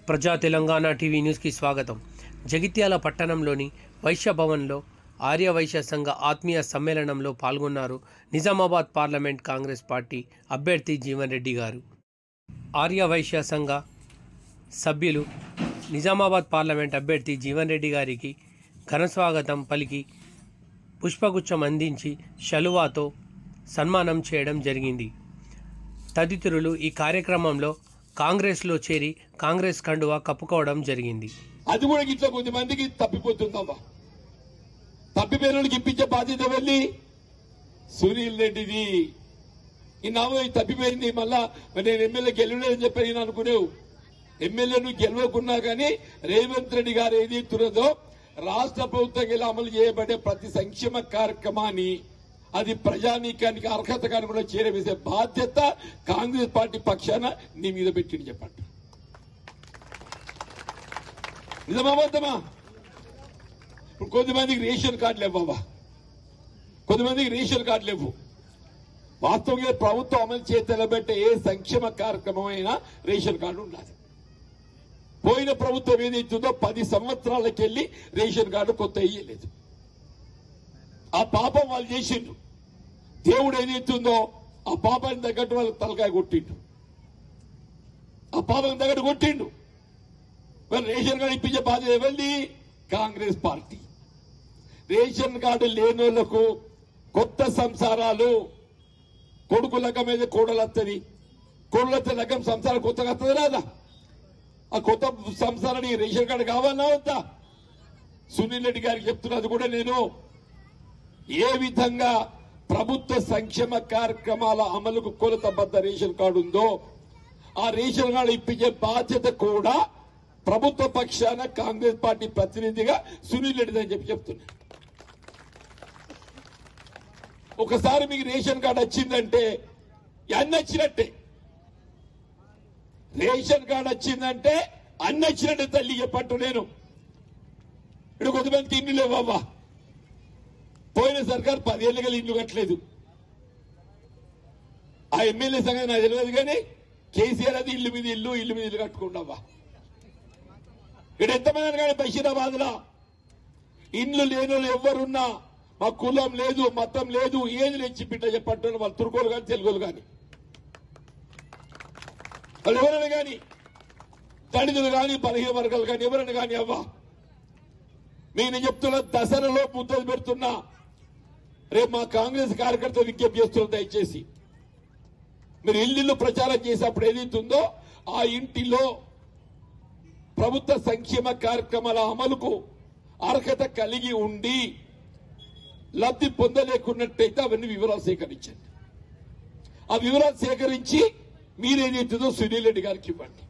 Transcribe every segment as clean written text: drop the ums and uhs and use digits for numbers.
ప్రజా తెలంగాణ టీవీ న్యూస్కి స్వాగతం. జగిత్యాల పట్టణంలోని వైశ్య భవన్లో ఆర్య వైశ్య సంఘ ఆత్మీయ సమ్మేళనంలో పాల్గొన్నారు నిజామాబాద్ పార్లమెంట్ కాంగ్రెస్ పార్టీ అభ్యర్థి జీవన్ రెడ్డి గారు. ఆర్య వైశ్య సంఘ సభ్యులు నిజామాబాద్ పార్లమెంట్ అభ్యర్థి జీవన్ రెడ్డి గారికి ఘనస్వాగతం పలికి పుష్పగుచ్చం అందించి శలువాతో సన్మానం చేయడం జరిగింది. తదితరులు ఈ కార్యక్రమంలో కాంగ్రెస్లో చేరి కాంగ్రెస్ కండువా కప్పుకోవడం జరిగింది. అది కూడా ఇట్లా కొద్దిమందికి తప్పిపోతుందమ్మా. తప్పిపోయినోడికి ఇప్పించే బాధ్యత వెళ్ళి సునీల్ రెడ్డిది. ఈ నామో తప్పిపోయింది, మళ్ళా నేను ఎమ్మెల్యే గెలవలేదని చెప్పి నేను అనుకునేవు. ఎమ్మెల్యేను గెలవకున్నా కానీ రేవంత్ రెడ్డి గారు ఏది తురదో రాష్ట్ర ప్రభుత్వం అమలు చేయబడే ప్రతి సంక్షేమ కార్యక్రమాన్ని అది ప్రజానీకానికి అర్హత కాకుండా చేరవేసే బాధ్యత కాంగ్రెస్ పార్టీ పక్షాన నీ మీద పెట్టింది. చెప్పండి, నిజమాబద్దమా? ఇప్పుడు కొంతమందికి రేషన్ కార్డులు ఇవ్వవా, కొంతమందికి రేషన్ కార్డులు ఇవ్వు. వాస్తవంగా ప్రభుత్వం అమలు చేతలబెట్టే ఏ సంక్షేమ కార్యక్రమం అయినా రేషన్ కార్డు ఉండాలి. పోయిన ప్రభుత్వం ఏదైతుందో 10 సంవత్సరాలకెళ్లి రేషన్ కార్డు కొత్త ఇయ్యలేదు. ఆ పాపం వాళ్ళు చేసిండ్రు. దేవుడు ఏదైతుందో ఆ పాపాన్ని తగ్గట్టు వాళ్ళకి తలకాయ కొట్టిండు, ఆ పాపం తగ్గట్టు కొట్టిండు. మరి రేషన్ కార్డు ఇప్పించే బాధ్యత ఎవరిది? కాంగ్రెస్ పార్టీ. రేషన్ కార్డు లేని వాళ్లకు కొత్త సంసారాలు, కొడుకు లగ్గం మీద కోడలు వస్తుంది, కోడలు వస్తే లగ్గం సంసారం కొత్తగా వస్తుంది రాదా? ఆ కొత్త సంసారానికి రేషన్ కార్డు కావాలన్నా వద్దా? సునీల్ రెడ్డి గారికి చెప్తున్నది కూడా నేను, ఏ విధంగా ప్రభుత్వ సంక్షేమ కార్యక్రమాల అమలుకు కొలతబద్ద రేషన్ కార్డు ఉందో ఆ రేషన్ కార్డు ఇప్పించే బాధ్యత కూడా ప్రభుత్వ పక్షాన కాంగ్రెస్ పార్టీ ప్రతినిధిగా సునీల్ రెడ్డి అని చెప్పి చెప్తున్నా. ఒకసారి మీకు రేషన్ కార్డు వచ్చిందంటే అన్ని వచ్చినట్టే. రేషన్ కార్డు వచ్చిందంటే అన్ని వచ్చినట్టే తల్లి చెప్పట్టు. నేను ఇప్పుడు కొంతమందికి ఇల్లు లేవా? పోయిన సర్కార్ 10 ఏళ్ళ గల ఇల్లు కట్టలేదు. ఆ ఎమ్మెల్యే సంగతి నాకు తెలియదు కానీ కేసీఆర్ అది ఇల్లు మీద ఇల్లు కట్టుకుంటావా? ఇక్కడ ఎంతమంది కానీ బషీరాబాద్ లా ఇండ్లు లేని వాళ్ళు ఎవరున్నా మా కులం లేదు, మతం లేదు, ఏది లేచి బిడ్డ చెప్పట్టు వాళ్ళు తుర్కోలు కానీ తెలుగులు కానీ వాళ్ళు ఎవరైనా కానీ దళితులు కానీ బలహీన వర్గాలు కానీ ఎవరైనా కానీ అవ్వా. నేను చెప్తున్నా, దసరాలో ముద్దలు పెడుతున్నా. రేపు మా కాంగ్రెస్ కార్యకర్త విజ్ఞప్తి చేస్తున్నారు, దయచేసి మీరు ఇల్లు ప్రచారం చేసేప్పుడు ఏదైతుందో ఆ ఇంటిలో ప్రభుత్వ సంక్షేమ కార్యక్రమాల అమలుకు అర్హత కలిగి ఉండి లబ్ధి పొందలేకున్నట్టయితే అవన్నీ వివరాలు సేకరించండి. ఆ వివరాలు సేకరించి మీరేదైతుందో సునీల్ రెడ్డి గారికి ఇవ్వండి.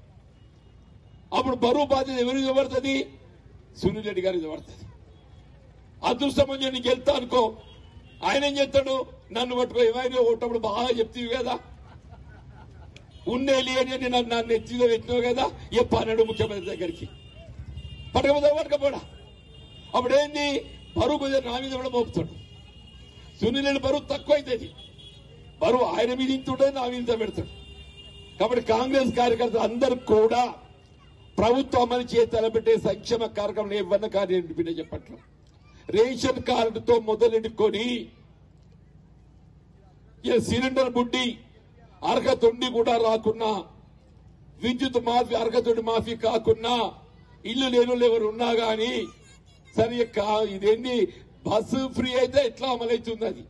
అప్పుడు బరువు బాధ్యత ఎవరికి పడుతుంది? సునీల్ రెడ్డి గారికి పడుతుంది. అదృష్టం నీకు వెళ్తా అనుకో, ఆయన ఏం చేస్తాడు? నన్ను పట్టుకో, ఏమైనా ఓటప్పుడు బాగా చెప్తీవి కదా, ఉన్నేలి అని నన్ను ఎత్తిగా పెట్టినావు కదా, చెప్పన్నాడు ముఖ్యమంత్రి దగ్గరికి. పట్టకపోడా అప్పుడేంది? బరువు కొద్దిగా నా మీద కూడా మోపుతాడు. సునీల్ రెడ్డి బరువు తక్కువ అవుతుంది, బరువు ఆయన మీద ఇంత ఉంటుంది, నా మీద పెడతాడు. కాబట్టి కాంగ్రెస్ కార్యకర్తలు అందరూ కూడా ప్రభుత్వం అమలు చేసి తలపెట్టే సంక్షేమ కార్యక్రమం ఇవ్వన్న కార్యం చెప్పట్లేదు. రేషన్ కార్డుతో మొదలెట్టుకొని సిలిండర్ బుడ్డి అర్హతుండి కూడా రాకున్నా, విద్యుత్ మాఫీ అర్హతుండి మాఫీ కాకున్నా, ఇల్లు లేని ఎవరు ఉన్నా గాని సరే ఇదేంటి బస్సు ఫ్రీ అయితే ఎట్లా అమలవుతుంది? అది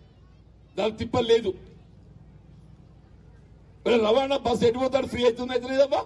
దానికి తిప్పలేదు. రవాణా బస్సు ఎటుపోతాడు? ఫ్రీ అవుతుంది అయితే లేదబ్బా.